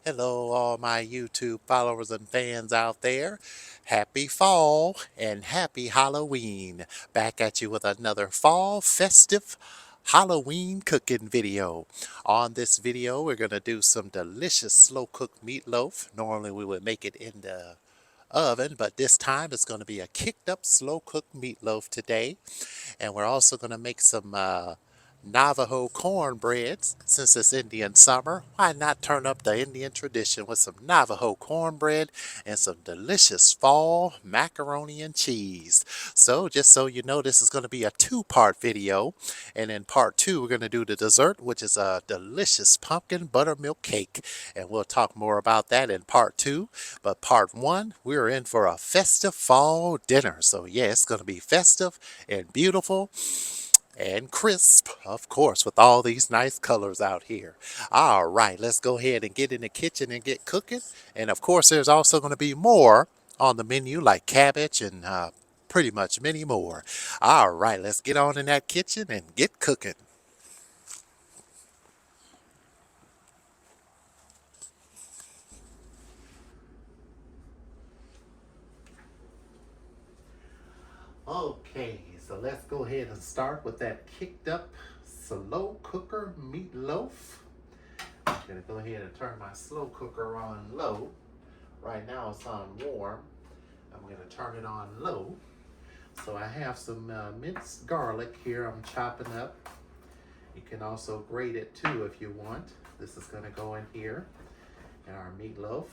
Hello, all my YouTube followers and fans out there. Happy fall and happy Halloween. Back at you with another fall festive Halloween cooking video. On this video, we're going to do some delicious slow cooked meatloaf. Normally, we would make it in the oven, but this time it's going to be a kicked up slow cooked meatloaf today. And we're also going to make some Navajo cornbreads. Since it's Indian summer, why not turn up the Indian tradition with some Navajo cornbread and some delicious fall macaroni and cheese. So just so you know, this is going to be a two-part video. And in part two, we're going to do the dessert, which is a delicious pumpkin buttermilk cake. And we'll talk more about that in part two. But part one, we're in for a festive fall dinner. So yeah, it's going to be festive and beautiful and crisp, of course, with all these nice colors out here. All right, let's go ahead and get in the kitchen and get cooking. And of course, there's also going to be more on the menu, like cabbage and pretty much many more. All right, let's get on in that kitchen and get cooking. Okay, so let's go ahead and start with that kicked up slow cooker meatloaf. I'm gonna go ahead and turn my slow cooker on low. Right now it's on warm. I'm gonna turn it on low. So I have some minced garlic here I'm chopping up. You can also grate it too if you want. This is gonna go in here in our meatloaf.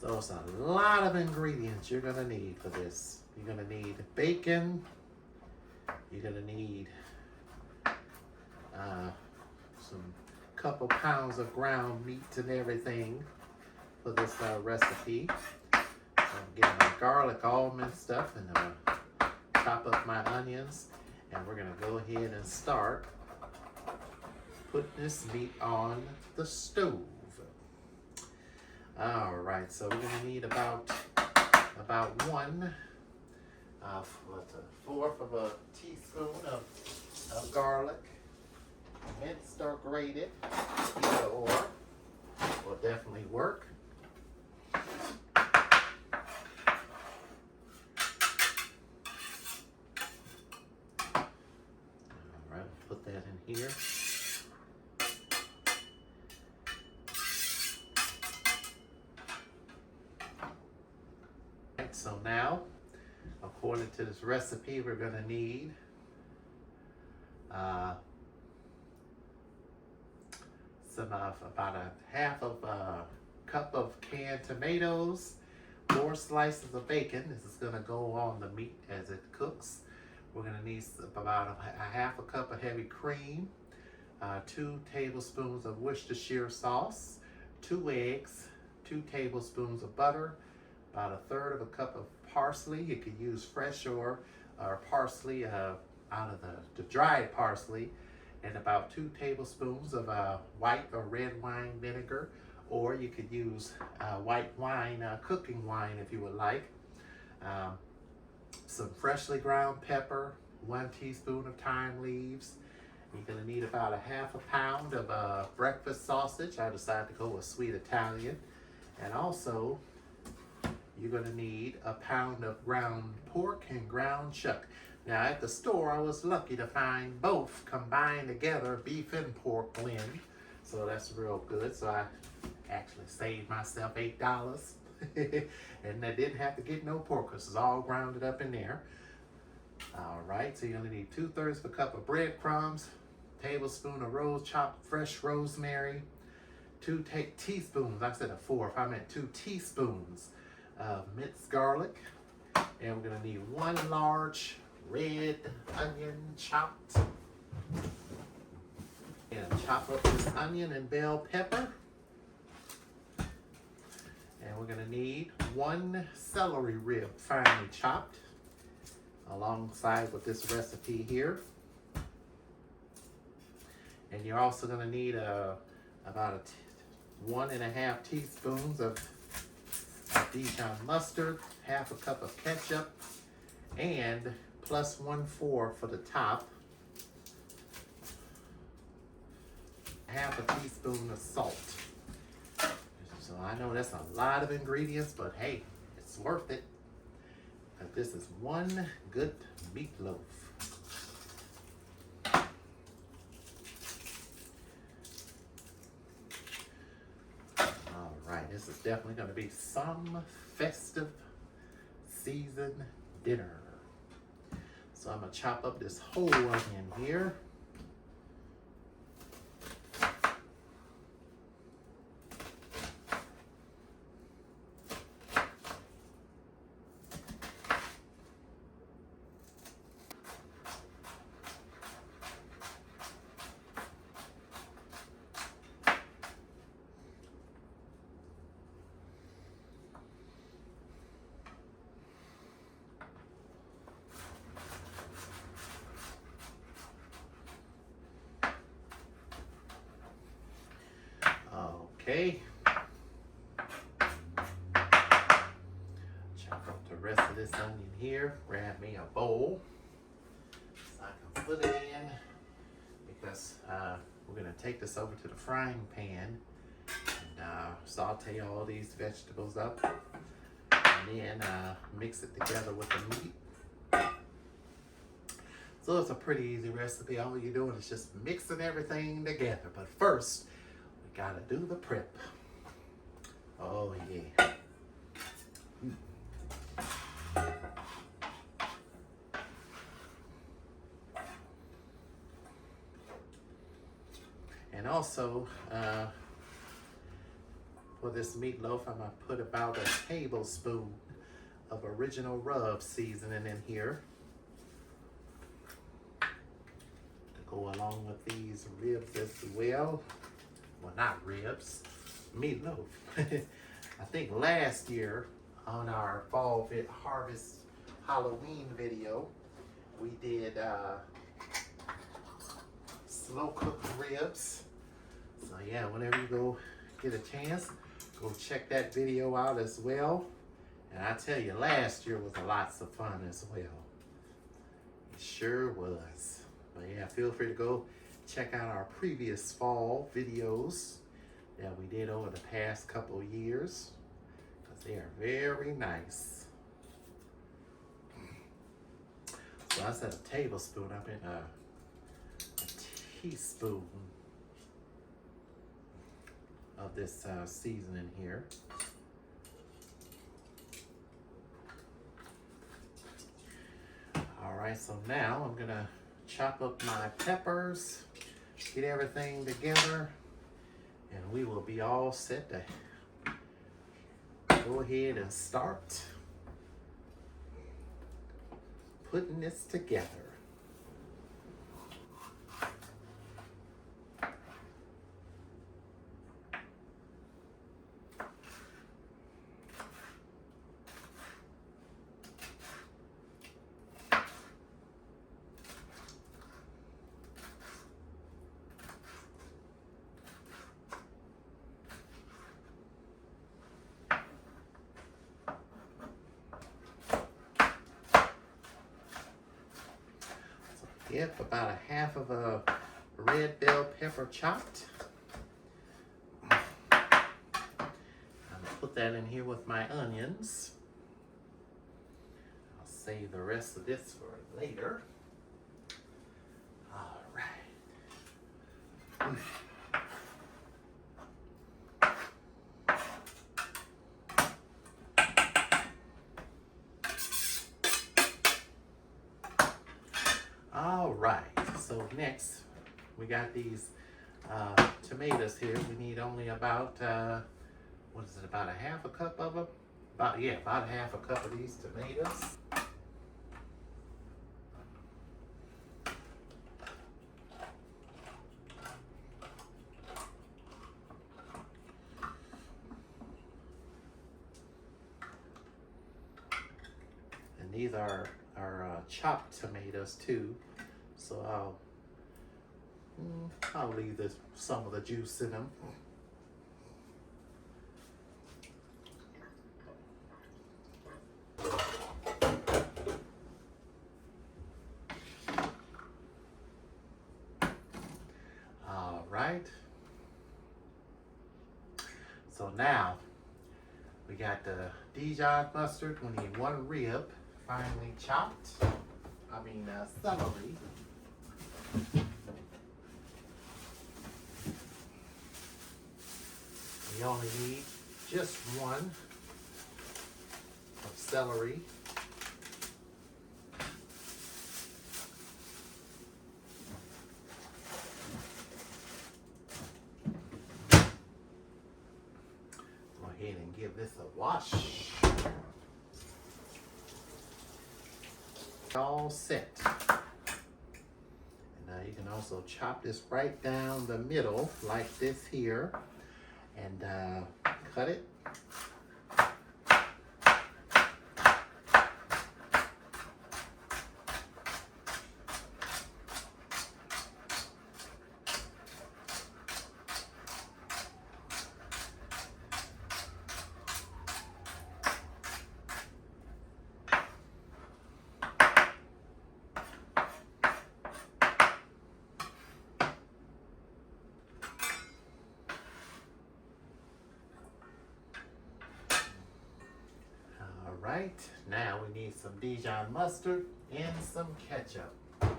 So it's a lot of ingredients you're gonna need for this. You're gonna need bacon. You're gonna need some couple pounds of ground meat and everything for this recipe. I'm getting my garlic all minced up, and I'm gonna chop up my onions, and we're gonna go ahead and start putting this meat on the stove. All right, so we're gonna need about one fourth of a teaspoon of garlic, minced or grated, either or will definitely work. All right, put that in here. So now, according to this recipe, we're going to need about a half of a cup of canned tomatoes, 4 slices of bacon. This is going to go on the meat as it cooks. We're going to need about a half a cup of heavy cream, 2 tablespoons of Worcestershire sauce, 2 eggs, 2 tablespoons of butter, about a third of a cup of parsley. You could use fresh or parsley out of the dried parsley, and about 2 tablespoons of white or red wine vinegar, or you could use white wine, cooking wine if you would like. Some freshly ground pepper, 1 teaspoon of thyme leaves. You're going to need about a half a pound of breakfast sausage. I decided to go with sweet Italian. And also, you're going to need a pound of ground pork and ground chuck. Now at the store, I was lucky to find both combined together, beef and pork blend. So that's real good. So I actually saved myself $8. And I didn't have to get no pork because it's all grounded up in there. All right, so you're gonna need 2/3 of a cup of breadcrumbs, tablespoon of chopped fresh rosemary, 2 teaspoons, I said a fourth, I meant 2 teaspoons of minced garlic, and we're gonna need 1 large red onion chopped. And chop up this onion and bell pepper. And we're gonna need 1 celery rib finely chopped alongside with this recipe here. And you're also gonna need about 1½ teaspoons of Dijon mustard, 1/2 cup of ketchup, and plus 1/4 for the top, 1/2 teaspoon of salt. So I know that's a lot of ingredients, but hey, it's worth it. Because this is one good meatloaf. All right, this is definitely going to be some festive season dinner. So I'm going to chop up this whole onion here. Okay. Chop up the rest of this onion here. Grab me a bowl so I can put it in, because we're going to take this over to the frying pan and saute all these vegetables up and then mix it together with the meat. So it's a pretty easy recipe. All you're doing is just mixing everything together. But first, gotta do the prep. Oh yeah. And also, for this meatloaf, I'm gonna put about a tablespoon of original rub seasoning in here to go along with these ribs as well. Well, not ribs, meatloaf. I think last year on our fall harvest Halloween video, we did slow cooked ribs. So yeah, whenever you go get a chance, go check that video out as well. And I tell you, last year was lots of fun as well. It sure was. But yeah, feel free to go check out our previous fall videos that we did over the past couple years, because they are very nice. So I said a tablespoon, I meant a teaspoon of this seasoning here. All right, so now I'm gonna chop up my peppers, get everything together, and we will be all set to go ahead and start putting this together. Yep, about 1/2 of a red bell pepper chopped. I'm gonna put that in here with my onions. I'll save the rest of this for later. All right. All right, so next we got these tomatoes here. We need only about, what is it, about a half a cup of them? About a half a cup of these tomatoes. And these are chopped tomatoes too. So I'll leave some of the juice in them. All right. So now we got the Dijon mustard. We need 1 rib, finely chopped. Celery. We only need just 1 of celery. Go ahead and give this a wash. All set. And now you can also chop this right down the middle like this here and cut it. Right, now we need some Dijon mustard and some ketchup. And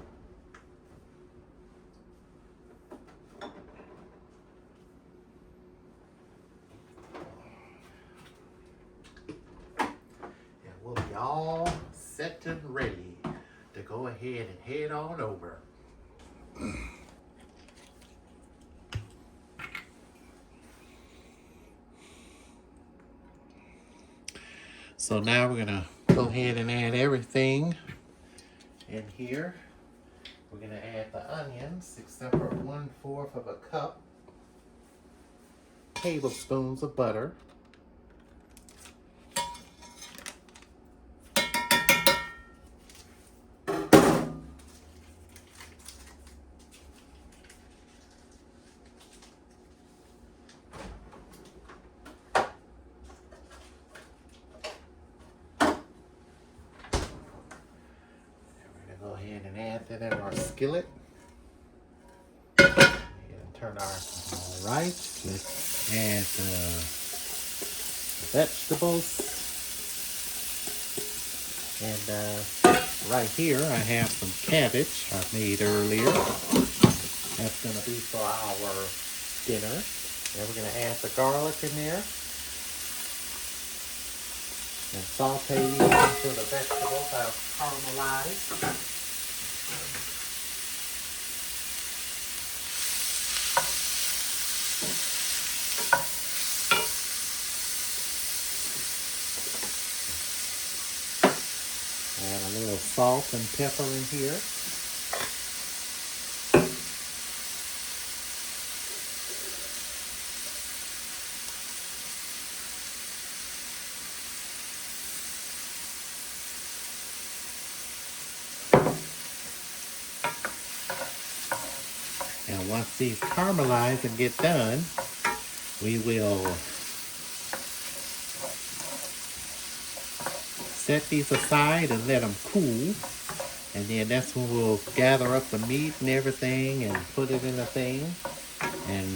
we'll be all set and ready to go ahead and head on over. So now we're gonna go ahead and add everything in here. We're gonna add the onions, except for 1/4 of a cup, tablespoons of butter, go ahead and add that in our skillet. And turn our, all right, let's add the vegetables. And right here I have some cabbage I made earlier. That's gonna be for our dinner. And we're gonna add the garlic in there. And saute these until the vegetables have caramelized. Add a little salt and pepper in here. And once these caramelize and get done, we will set these aside and let them cool. And then that's when we'll gather up the meat and everything and put it in a thing and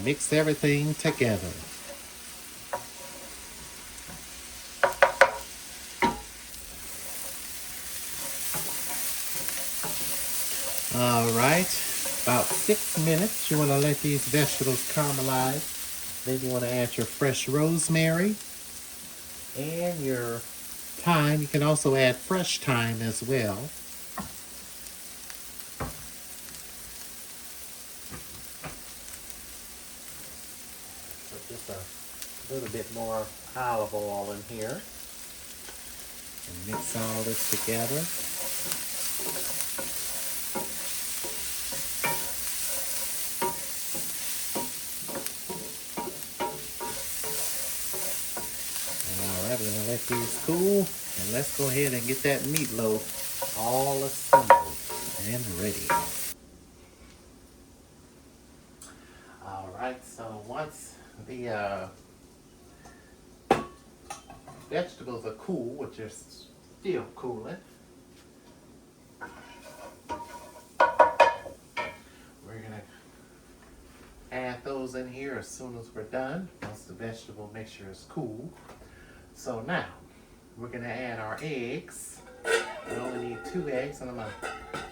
mix everything together. All right, about 6 minutes. You want to let these vegetables caramelize. Then you want to add your fresh rosemary and your thyme. You can also add fresh thyme as well. a little bit more olive oil in here. And mix all this together. Alright, we're going to let these cool. And let's go ahead and get that meatloaf all assembled and ready. Alright, so once the vegetables are cool, which are still cooling, we're going to add those in here as soon as we're done, once the vegetable mixture is cool. So now, we're going to add our eggs. We only need 2 eggs, and I'm going to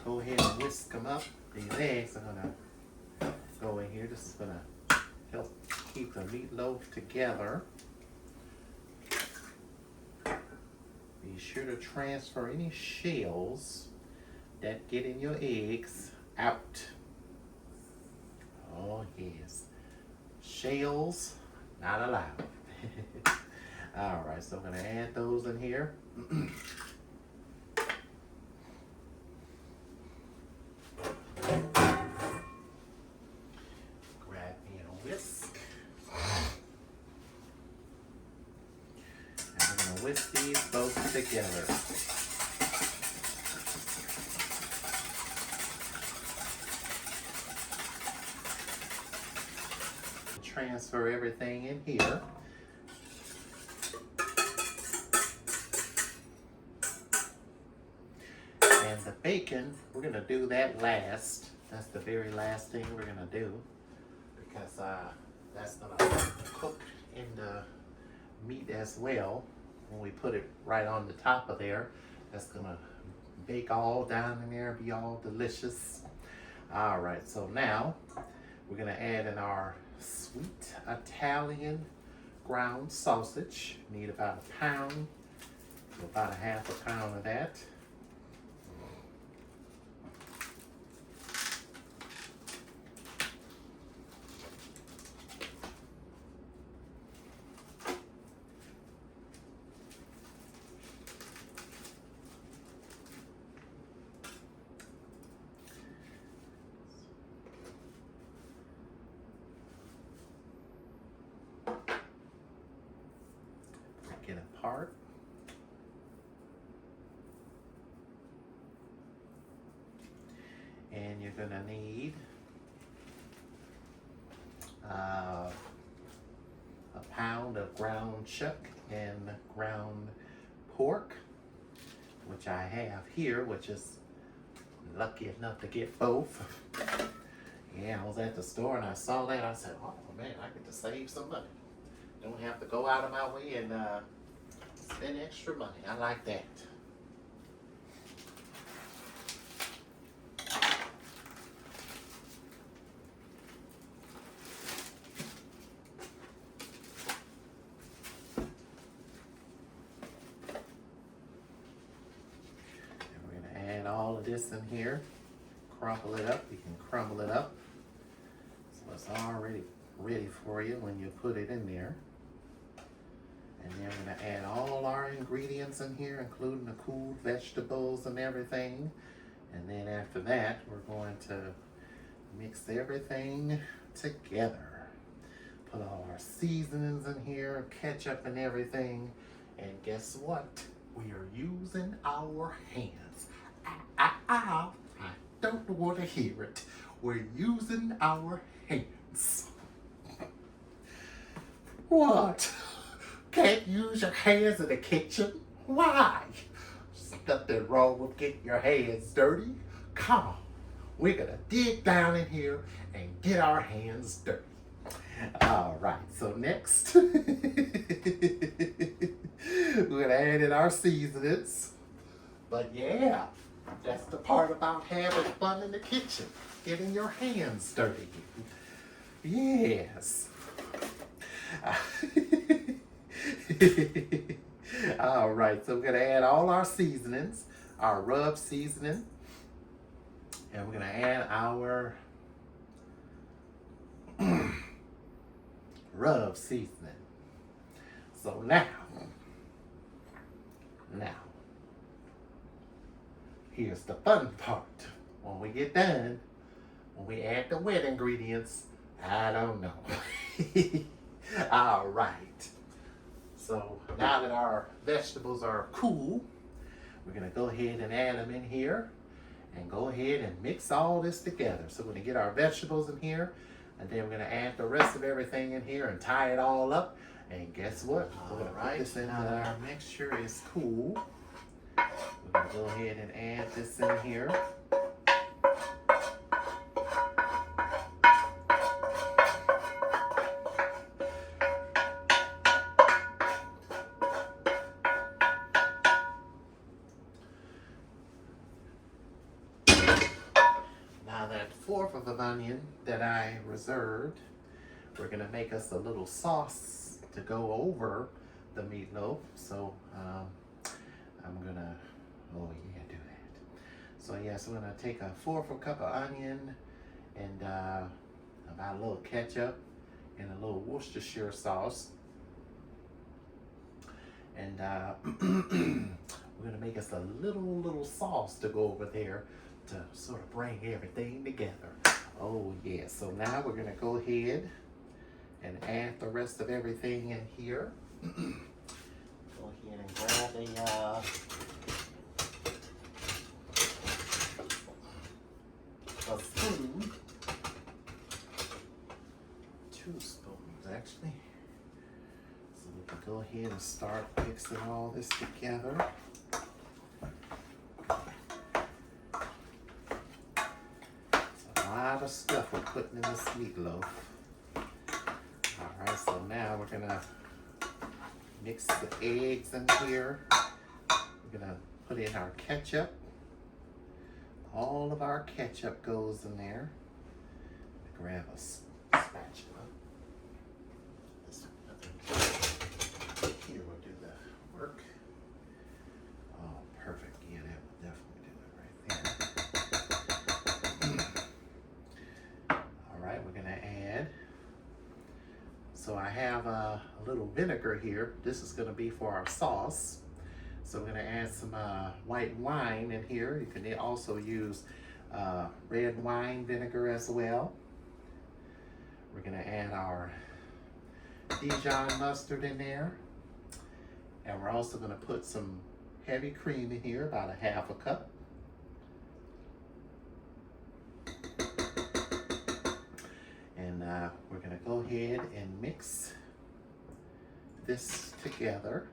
go ahead and whisk them up. These eggs are going to go in here. This is going to help keep the meatloaf together. Be sure to transfer any shells that get in your eggs out. Oh yes, shells not allowed. Alright, so I'm going to add those in here. Grab me a whisk. And we're going to whisk these both together. Transfer everything in here. And the bacon, we're going to do that last. That's the very last thing we're going to do, because that's going to cook in the meat as well. When we put it right on the top of there, that's going to bake all down in there, be all delicious. All right, so now we're going to add in our sweet Italian ground sausage. Need about 1 pound, so about 1/2 pound of that. Break it apart. And you're gonna need a pound of ground chuck and ground pork, which I have here, which is lucky enough to get both. Yeah, I was at the store and I saw that. I said, oh man, I get to save some money. Don't have to go out of my way and spend extra money. I like that. And we're going to add all of this in here. Crumble it up. You can crumble it up so it's already ready for you when you put it in there. And then we're going to add all our ingredients in here, including the cooled vegetables and everything. And then after that, we're going to mix everything together. Put all our seasonings in here, ketchup and everything. And guess what? We are using our hands. I don't want to hear it. We're using our hands. What? Can't use your hands in the kitchen? Why? There's nothing wrong with getting your hands dirty. Come on. We're going to dig down in here and get our hands dirty. All right, so next, we're going to add in our seasonings. But yeah, that's the part about having fun in the kitchen, getting your hands dirty. Yes. All right, so we're going to add all our seasonings, our rub seasoning, and we're going to add our rub seasoning. So now, here's the fun part. When we get done, when we add the wet ingredients, I don't know. All right. So now that our vegetables are cool, we're gonna go ahead and add them in here and go ahead and mix all this together. So we're gonna get our vegetables in here, and then we're gonna add the rest of everything in here and tie it all up. And guess what? We're gonna put this in. Now that our mixture is cool, we're gonna go ahead and add this in here. Now that fourth of an onion that I reserved, we're gonna make us a little sauce to go over the meatloaf. So I'm gonna, oh yeah, do that. So yes, I'm gonna take a fourth of a cup of onion and about a little ketchup and a little Worcestershire sauce. And we're gonna make us a little sauce to go over there to sort of bring everything together. Oh yeah, so now we're gonna go ahead and add the rest of everything in here. Go ahead and grab a spoon, 2 spoons actually. So we can go ahead and start mixing all this together. It's a lot of stuff we're putting in this meatloaf. Alright, so now we're gonna mix the eggs in here. We're gonna put in our ketchup. All of our ketchup goes in there. Grab a spatula. Here we'll do the work. Oh, perfect. Yeah, that would definitely do it right there. Alright, we're gonna add. So I have a little vinegar here. This is gonna be for our sauce. So we're gonna add some white wine in here. You can also use red wine vinegar as well. We're gonna add our Dijon mustard in there. And we're also gonna put some heavy cream in here, about a half a cup. And we're gonna go ahead and mix this together.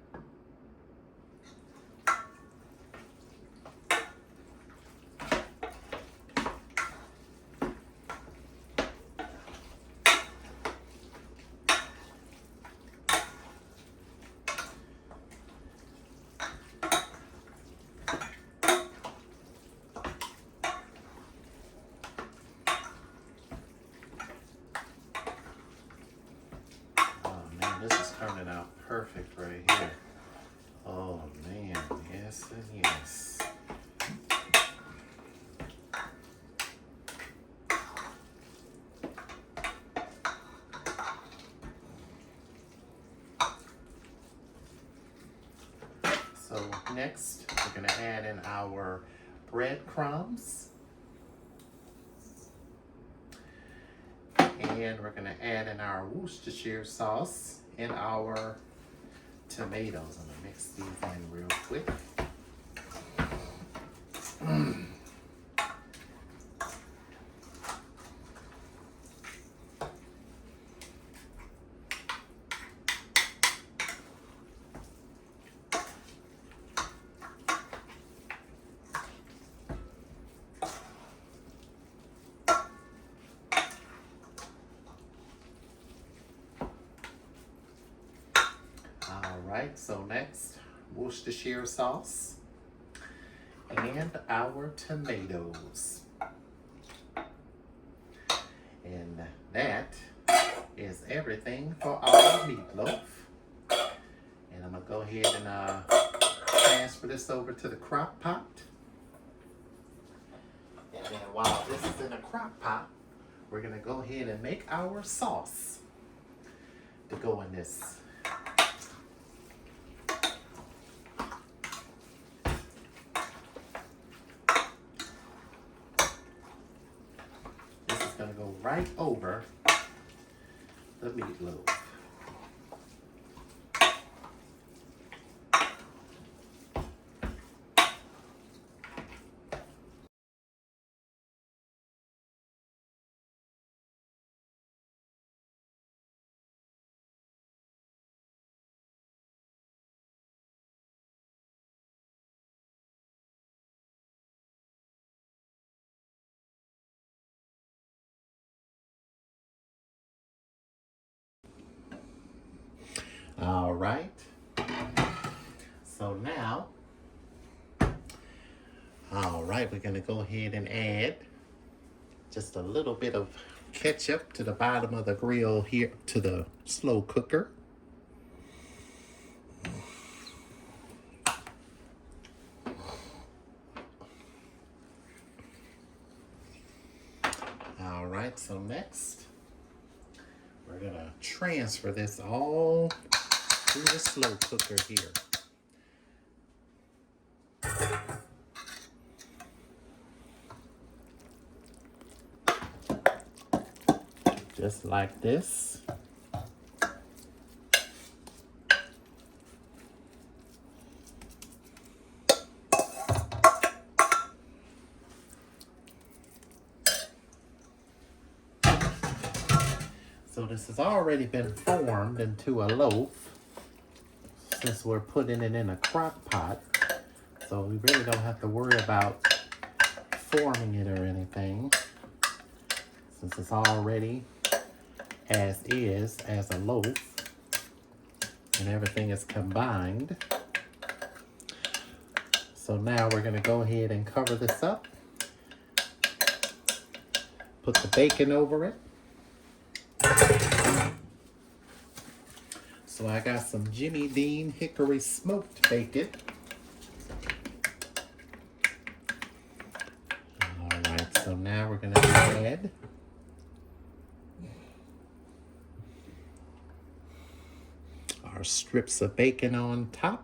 This is turning out perfect right here. Oh man, yes and yes. So next, we're gonna add in our breadcrumbs. And we're gonna add in our Worcestershire sauce and our tomatoes. I'm gonna mix these in real quick. Alright, so next, Worcestershire sauce and our tomatoes. And that is everything for our meatloaf. And I'm going to go ahead and transfer this over to the crock pot. And then while this is in the crock pot, we're going to go ahead and make our sauce to go in this right over the meatloaf. All right. So now, all right, we're going to go ahead and add just a little bit of ketchup to the bottom of the grill here, to the slow cooker. All right, so next, we're going to transfer this all through the slow cooker here. Just like this. So this has already been formed into a loaf since we're putting it in a crock pot. So we really don't have to worry about forming it or anything, since it's already as is, as a loaf, and everything is combined. So now we're going to go ahead and cover this up, put the bacon over it. So I got some Jimmy Dean hickory smoked bacon. All right, so now we're going to add our strips of bacon on top.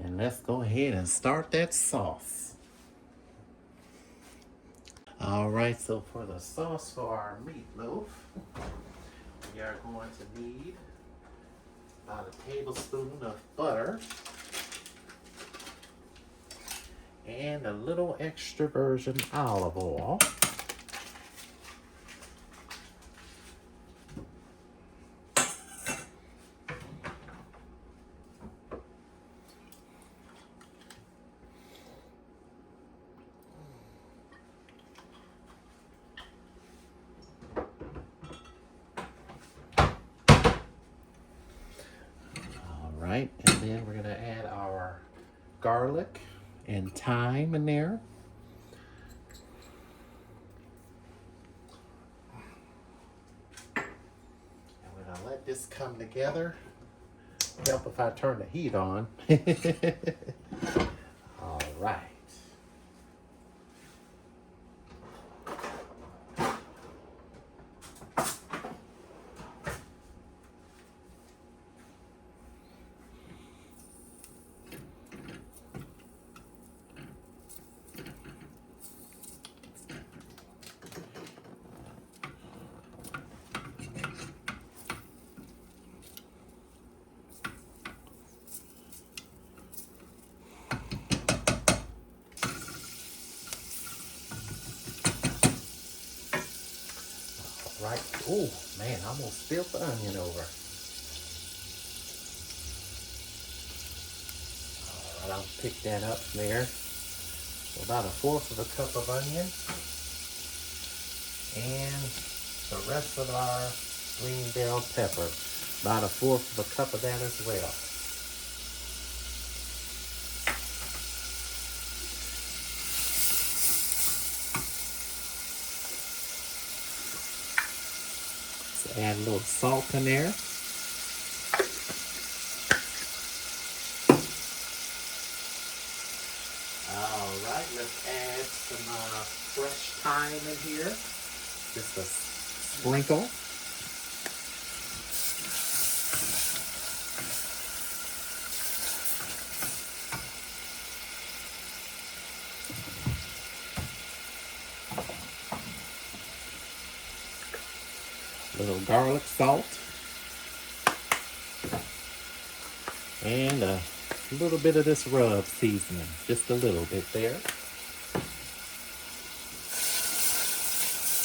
And let's go ahead and start that sauce. All right, so for the sauce for our meatloaf, we are going to need about a tablespoon of butter and a little extra virgin olive oil. Right, and then we're going to add our garlic and thyme in there. And we're going to let this come together. Help if I turn the heat on. All right. Right. Oh, man, I almost spilled the onion over. All right, I'll pick that up there. So about 1/4 of a cup of onion. And the rest of our green bell pepper. About 1/4 of a cup of that as well. Add a little salt in there. All right, let's add some fresh thyme in here. Just a sprinkle. Little garlic salt. And a little bit of this rub seasoning. Just a little bit there.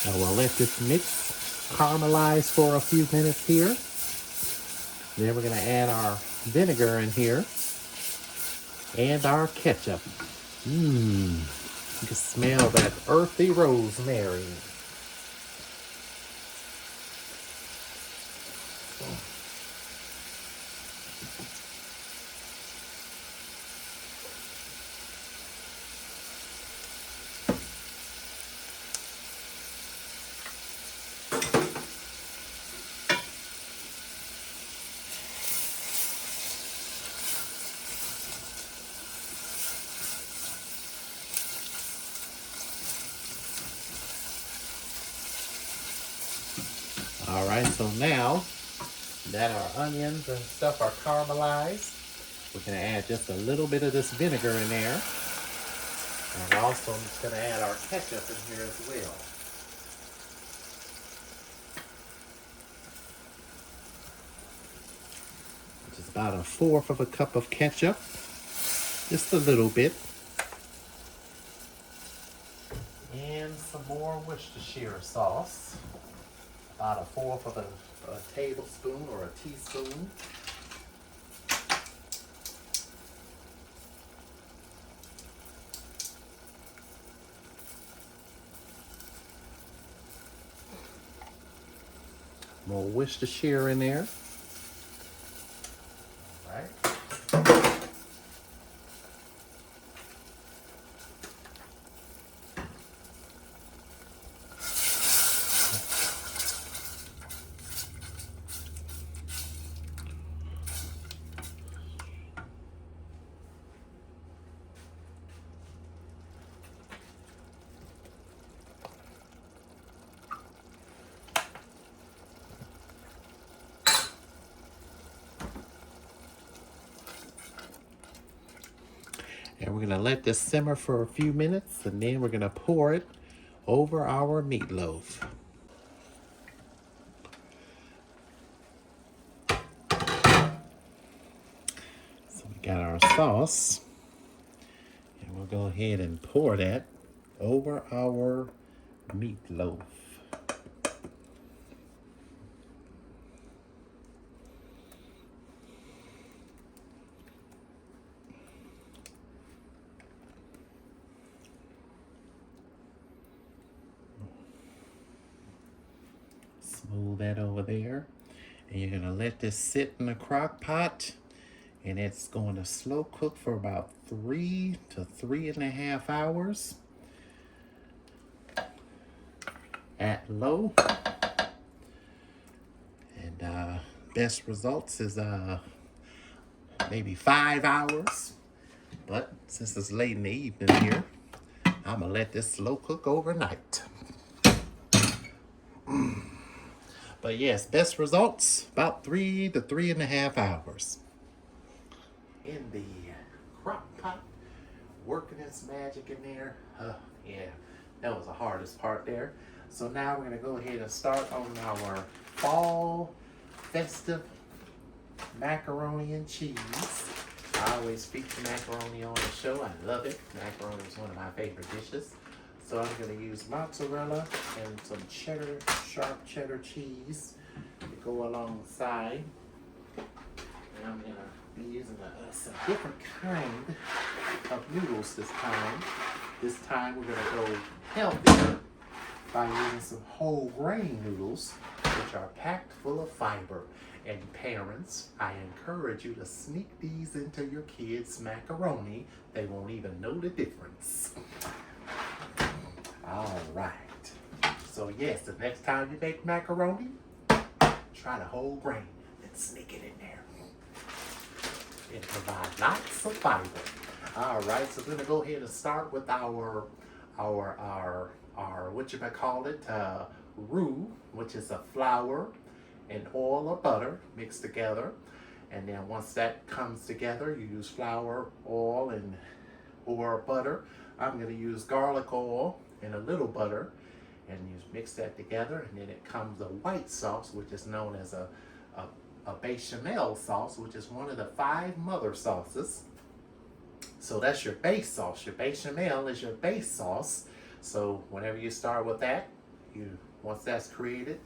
Now we'll let this mix caramelize for a few minutes here. Then we're going to add our vinegar in here and our ketchup. You can smell that earthy rosemary. All right, so now that our onions and stuff are caramelized, we're going to add just a little bit of this vinegar in there. And we're also going to add our ketchup in here as well. Which is about 1/4 of a cup of ketchup. Just a little bit. And some more Worcestershire sauce. About 1/4 of a tablespoon or a teaspoon. More Worcestershire in there. All right. And we're going to let this simmer for a few minutes, and then we're going to pour it over our meatloaf. So we got our sauce, and we'll go ahead and pour that over our meatloaf. Smooth that over there. And you're going to let this sit in a crock pot, and it's going to slow cook for about 3 to 3.5 hours at low. And best results is maybe 5 hours. But since it's late in the evening here, I'm going to let this slow cook overnight. But yes, best results, about 3 to 3.5 hours. In the crock pot, working its magic in there. Yeah, that was the hardest part there. So now we're going to go ahead and start on our fall festive macaroni and cheese. I always feature macaroni on the show. I love it. Macaroni is one of my favorite dishes. So I'm going to use mozzarella and some cheddar, sharp cheddar cheese to go alongside. And I'm going to be using a different kind of noodles this time. This time we're going to go healthier by using some whole grain noodles, which are packed full of fiber. And parents, I encourage you to sneak these into your kids' macaroni. They won't even know the difference. All right. So yes, the next time you make macaroni, try the whole grain and sneak it in there. It provides lots of fiber. All right, so we're gonna go ahead and start with our our what you might call it, roux, which is a flour and oil or butter mixed together. And then once that comes together, you use flour, oil, and or butter. I'm going to use garlic oil and a little butter, and you mix that together, and then it comes a white sauce, which is known as a bechamel sauce, which is one of the 5 mother sauces. So that's your base sauce. Your bechamel is your base sauce. So whenever you start with that, once that's created,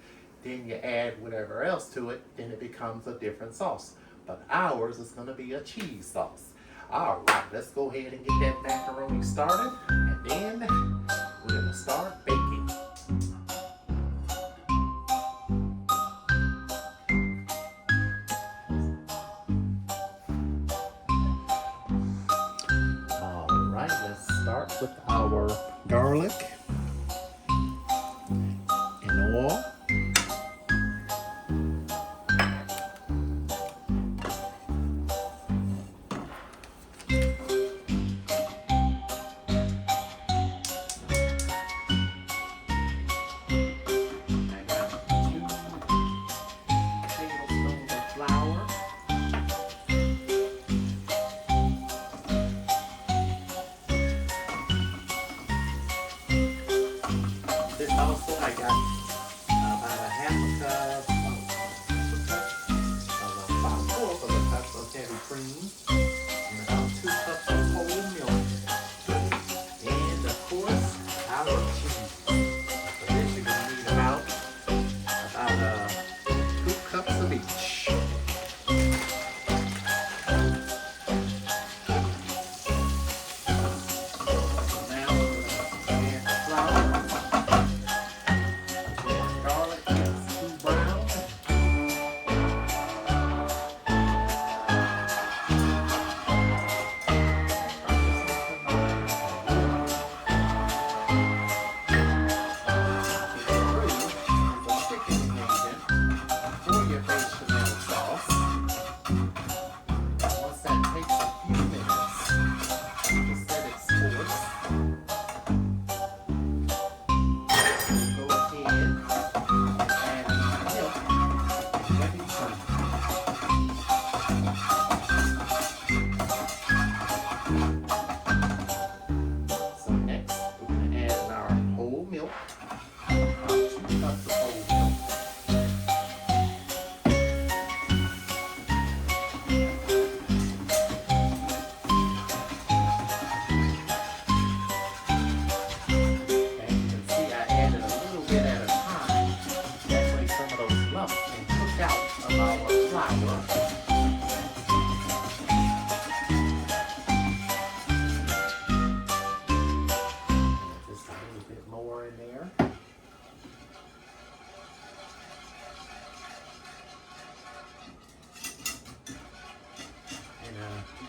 then you add whatever else to it, then it becomes a different sauce. But ours is going to be a cheese sauce. All right, let's go ahead and get that macaroni started, and then we're going to start baking. All right, let's start with our garlic and oil. Also, I got about a half a cup of about 4 of a cup of heavy cream, and about 2 cups of whole milk, and of course our cheese. For this, you're gonna need about 2 cups of each.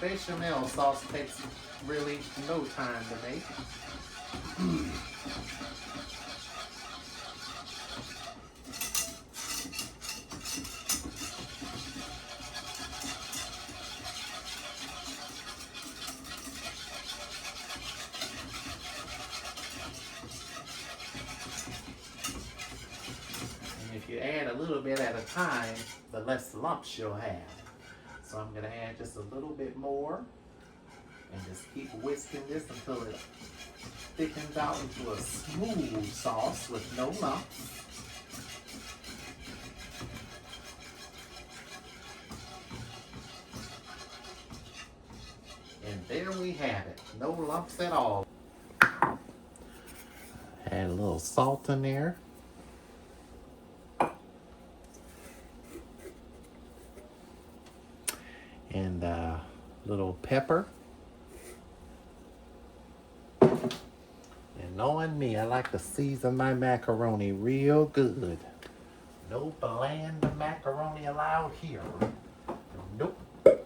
Bechamel sauce takes really no time to make. And if you add a little bit at a time, the less lumps you'll have. So I'm going to add just a little bit more and just keep whisking this until it thickens out into a smooth sauce with no lumps. And there we have it. No lumps at all. Add a little salt in there. And a little pepper. And knowing me, I like to season my macaroni real good. No bland macaroni allowed here. Nope. Add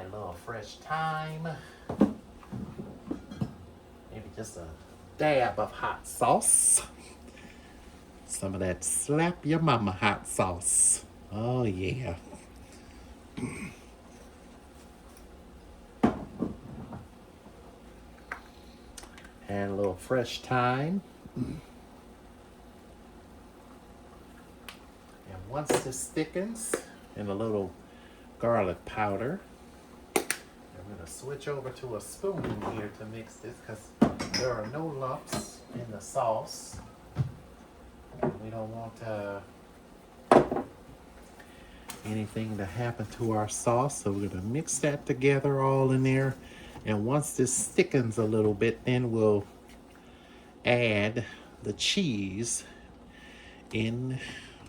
a little fresh thyme. Maybe just a dab of hot sauce. Some of that slap your mama hot sauce. Oh yeah. Add a little fresh thyme. And once this thickens, and a little garlic powder, I'm going to switch over to a spoon here to mix this because there are no lumps in the sauce. We don't want anything to happen to our sauce, so we're going to mix that together all in there. And once this thickens a little bit, then we'll add the cheese in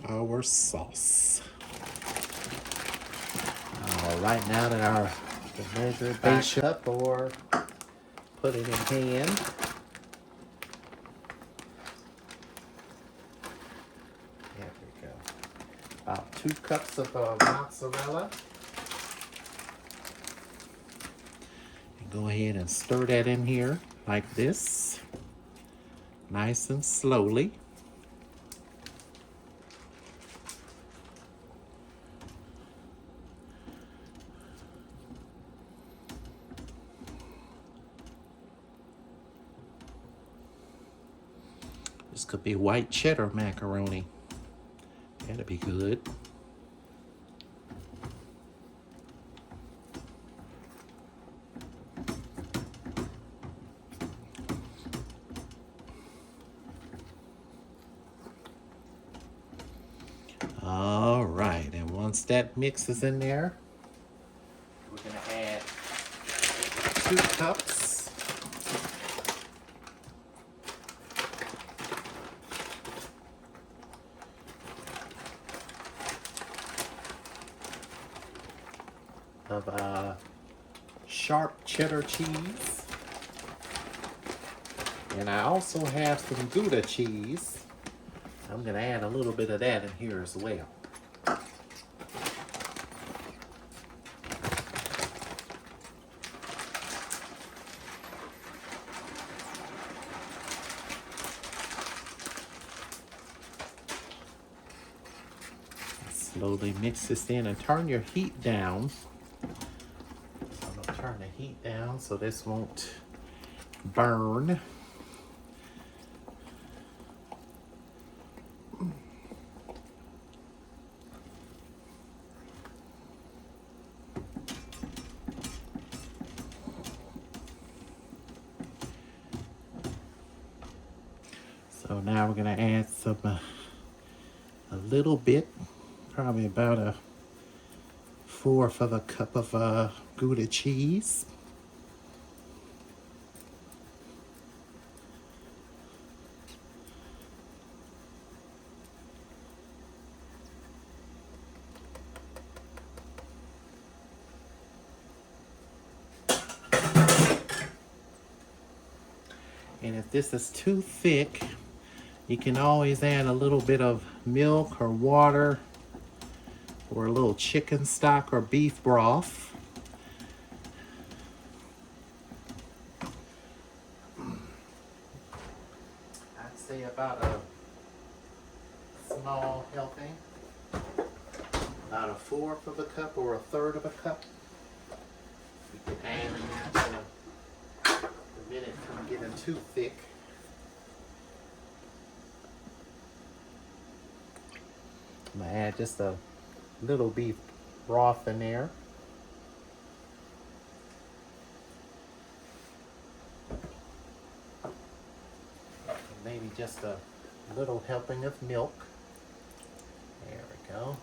our sauce. All right, now that our measured base up or put it in hand, there we go. About 2 cups of mozzarella. And go ahead and stir that in here like this, nice and slowly. This could be white cheddar macaroni. That'd be good. All right, and once that mix is in there, we're gonna add 2 cups of sharp cheddar cheese. And I also have some Gouda cheese. I'm going to add a little bit of that in here as well. Slowly mix this in and turn your heat down. So I'm going to turn the heat down so this won't burn. So now we're going to add some, a little bit, probably about 1/4 of a cup of Gouda cheese. And if this is too thick, you can always add a little bit of milk or water or a little chicken stock or beef broth. I'd say about a small helping, about 1/4 of a cup or 1/3 of a cup. You can add in that to prevent it from getting too thick. I'm going to add just a little beef broth in there. And maybe just a little helping of milk. There we go.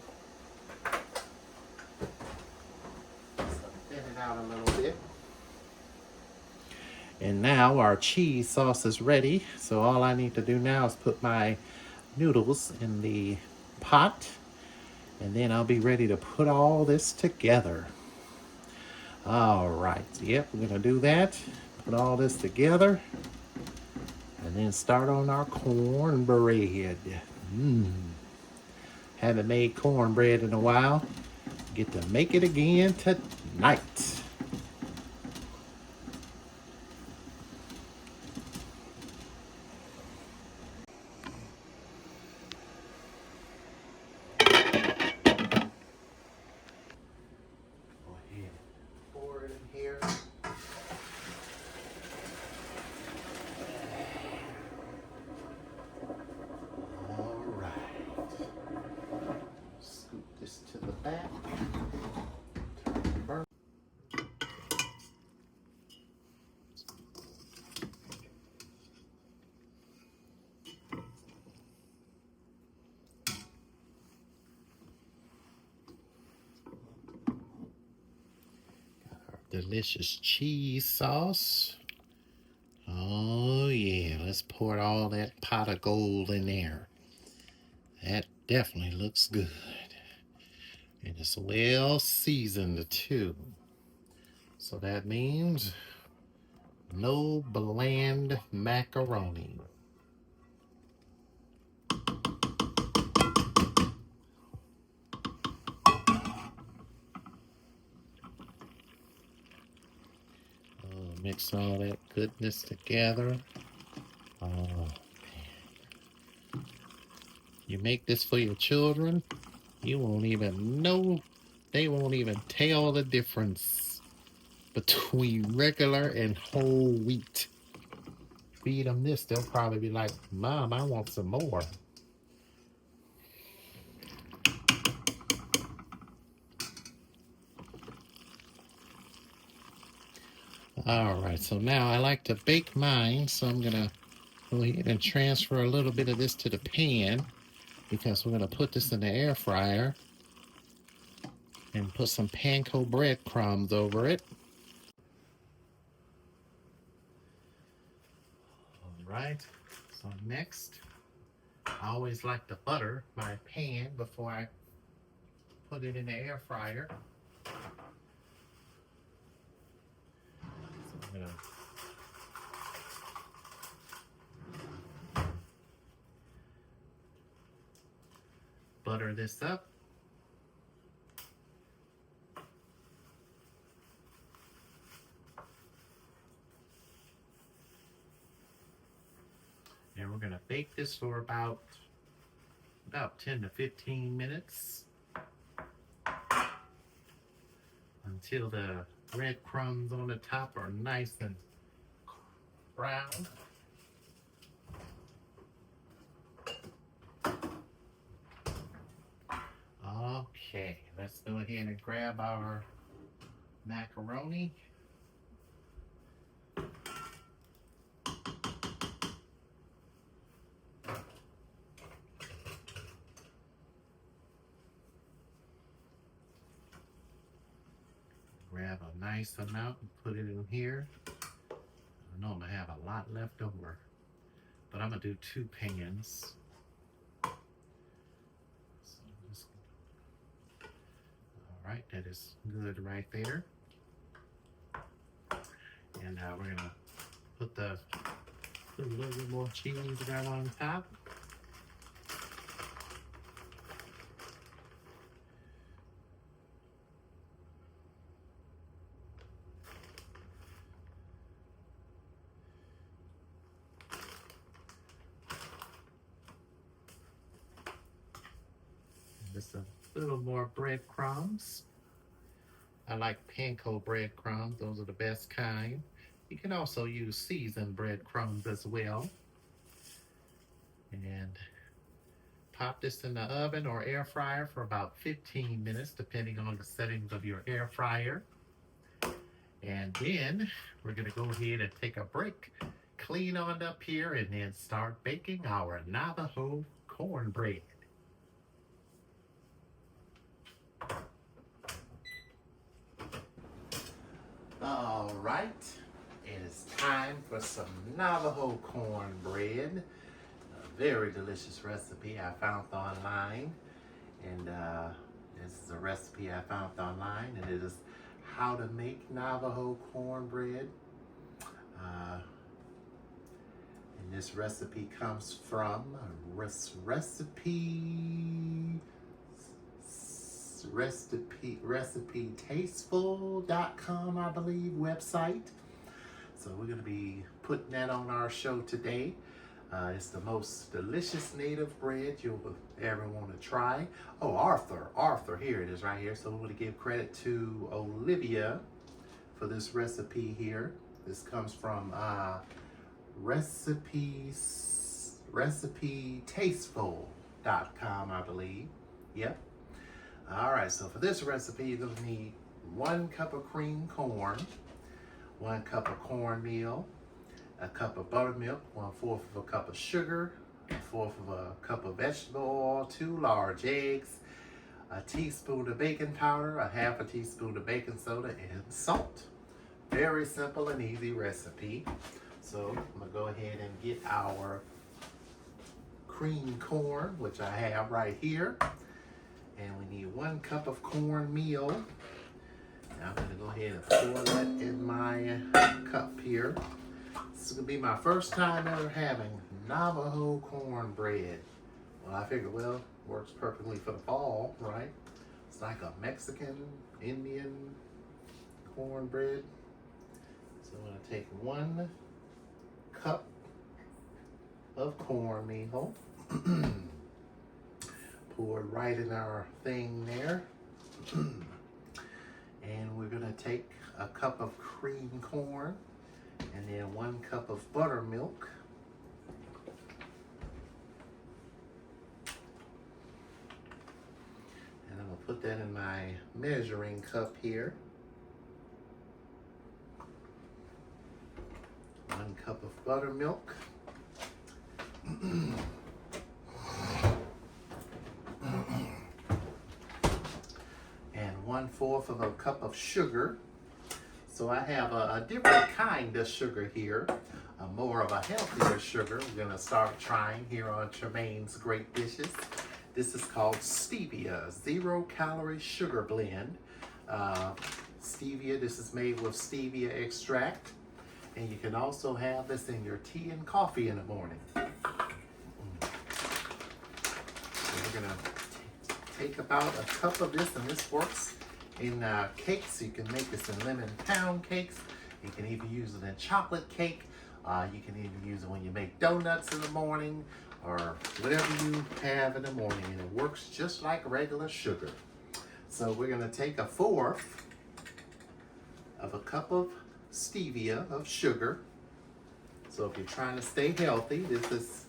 So thin it out a little bit. And now our cheese sauce is ready. So all I need to do now is put my noodles in the pot, and then I'll be ready to put all this together. All right, yep, we're gonna do that. Put all this together, and then start on our cornbread. Haven't made cornbread in a while. Get to make it again tonight. back. Burn. Delicious cheese sauce. Oh yeah, let's pour all that pot of gold in there. That definitely looks good. And it's well seasoned too. So that means no bland macaroni. Mix all that goodness together. Oh, you make this for your children, you won't even know, they won't even tell the difference between regular and whole wheat. Feed them this, they'll probably be like, Mom, I want some more. Alright, so now I like to bake mine, so I'm going to go ahead and transfer a little bit of this to the pan because we're going to put this in the air fryer and put some panko breadcrumbs over it. Alright, so next, I always like to butter my pan before I put it in the air fryer. So I'm going to butter this up. And we're going to bake this for about 10 to 15 minutes until the breadcrumbs on the top are nice and brown. Okay, let's go ahead and grab our macaroni. Grab a nice amount and put it in here. I know I'm gonna have a lot left over, but I'm gonna do 2 pans. Alright, that is good right there. And we're gonna put a little bit more cheese right on top. Just a little more breadcrumbs. I like panko breadcrumbs, those are the best kind. You can also use seasoned breadcrumbs as well. And pop this in the oven or air fryer for about 15 minutes, depending on the settings of your air fryer. And then we're gonna go ahead and take a break, clean on up here, and then start baking our Navajo cornbread. All right, it is time for some Navajo cornbread. A very delicious recipe I found online. And this is a recipe I found online, and it is how to make Navajo cornbread. And this recipe comes from recipetasteful.com, I believe, website. So we're going to be putting that on our show today. It's the most delicious native bread you'll ever want to try. Oh, Arthur, here it is right here. So we want to give credit to Olivia for this recipe here. This comes from recipetasteful.com, I believe. Yep. All right, so for this recipe, you're gonna need 1 cup of cream corn, 1 cup of cornmeal, a cup of buttermilk, 1/4 of a cup of sugar, 1/4 of a cup of vegetable oil, 2 large eggs, a teaspoon of baking powder, a 1/2 teaspoon of baking soda, and salt. Very simple and easy recipe. So I'm gonna go ahead and get our cream corn, which I have right here. And we need 1 cup of cornmeal. Now I'm gonna go ahead and pour that in my cup here. This is gonna be my first time ever having Navajo cornbread. Well, I figured, well, works perfectly for the fall, right? It's like a Mexican, Indian cornbread. So I'm gonna take 1 cup of cornmeal. Pour it right in our thing there. And we're gonna take a cup of cream corn and then 1 cup of buttermilk. And I'm gonna put that in my measuring cup here. 1 cup of buttermilk. And 1/4 of a cup of sugar. So I have a different kind of sugar here, more of a healthier sugar. We're gonna start trying here on Tremaine's Great Dishes. This is called stevia, 0-calorie sugar blend. Stevia, this is made with stevia extract. And you can also have this in your tea and coffee in the morning. So we're gonna take about a cup of this, and this works in cakes. You can make this in lemon pound cakes. You can even use it in chocolate cake. You can even use it when you make donuts in the morning, or whatever you have in the morning, and it works just like regular sugar. So we're gonna take 1/4 of a cup of stevia, of sugar. So if you're trying to stay healthy, this is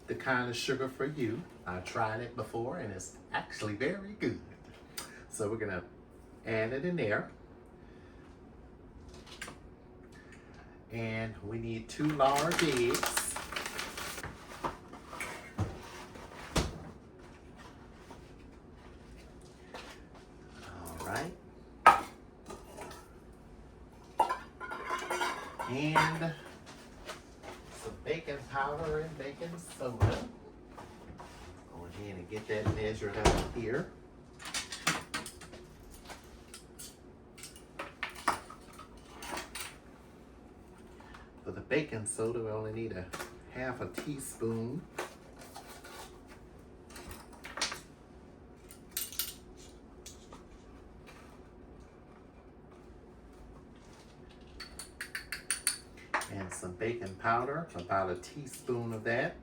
the kind of sugar for you. I tried it before and it's actually very good. So we're gonna add it in there. And we need 2 large eggs. All right. And some baking powder and baking soda. Go ahead and get that measured out here. For the baking soda, we only need a 1/2 teaspoon. And some baking powder, about a teaspoon of that.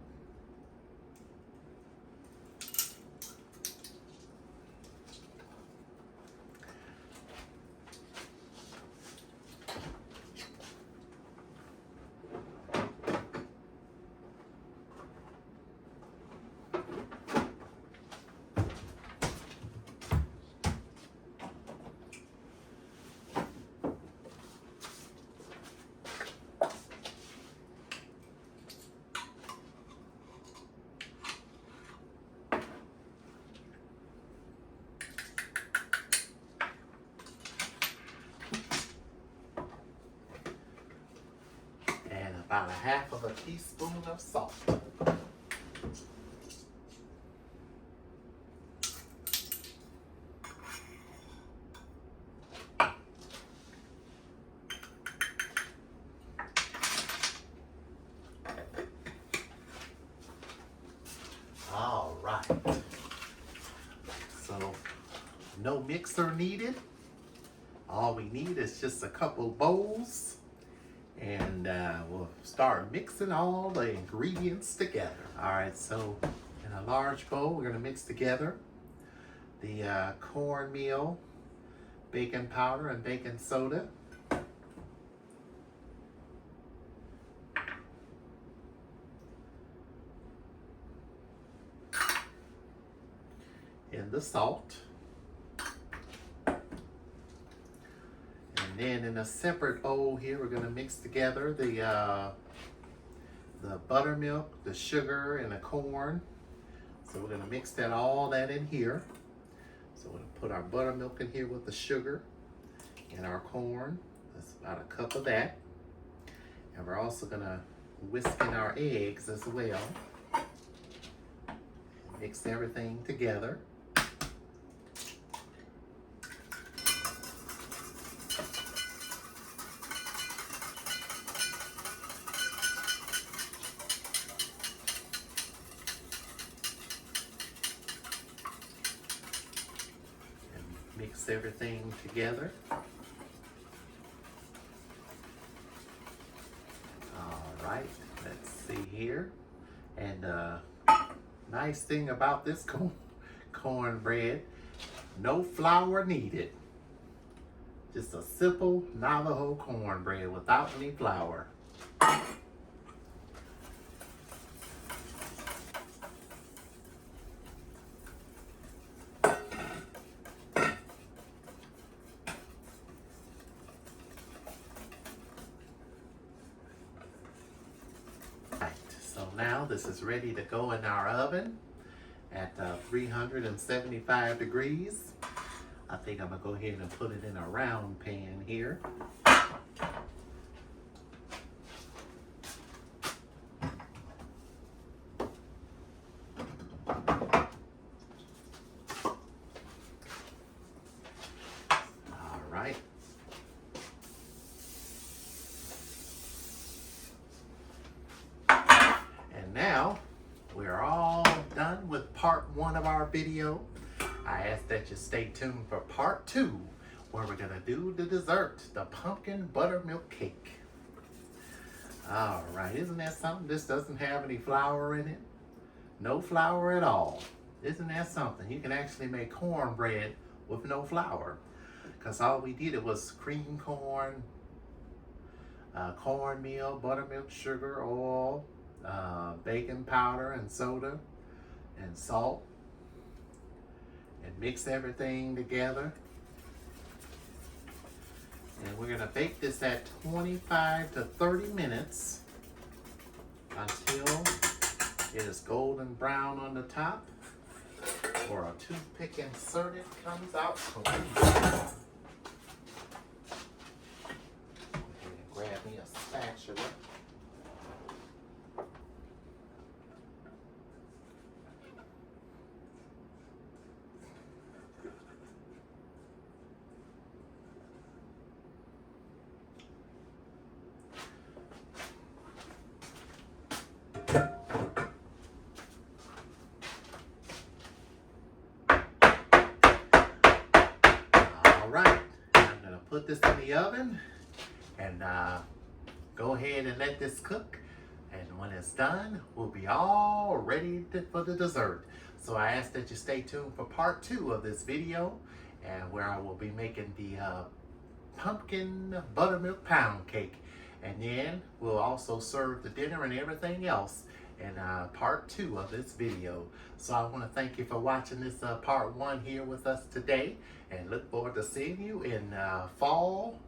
About a 1/2 teaspoon of salt. All right. So no mixer needed. All we need is just a couple bowls. And we'll start mixing all the ingredients together. All right, so in a large bowl, we're gonna mix together the cornmeal, baking powder, and baking soda. And the salt. then in a separate bowl here, we're gonna mix together the buttermilk, the sugar, and the corn. So we're gonna mix all that in here. So we're gonna put our buttermilk in here with the sugar and our corn. That's about a cup of that. And we're also gonna whisk in our eggs as well. Mix everything together. Mix everything together. All right, let's see here. And nice thing about this cornbread, no flour needed. Just a simple Navajo cornbread without any flour. So now this is ready to go in our oven at 375 degrees. I think I'm gonna go ahead and put it in a round pan here. All right. And now we're all done with part 1 of our video. I ask that you stay tuned for part 2, where we're gonna do the dessert, the pumpkin buttermilk cake. All right, isn't that something? This doesn't have any flour in it. No flour at all. Isn't that something? You can actually make cornbread with no flour, because all we did was cream corn, cornmeal, buttermilk, sugar, oil, baking powder and soda and salt, and mix everything together. And we're gonna bake this at 25 to 30 minutes until it is golden brown on the top, or a toothpick inserted comes out clean. Grab me a spatula. All right, I'm gonna put this in the oven and go ahead and let this cook. And when it's done, we'll be all ready for the dessert. So I ask that you stay tuned for part 2 of this video, and where I will be making the pumpkin buttermilk pound cake. And then we'll also serve the dinner and everything else in part 2 of this video. So I want to thank you for watching this part 1 here with us today, and look forward to seeing you in fall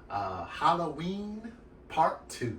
Halloween part 2.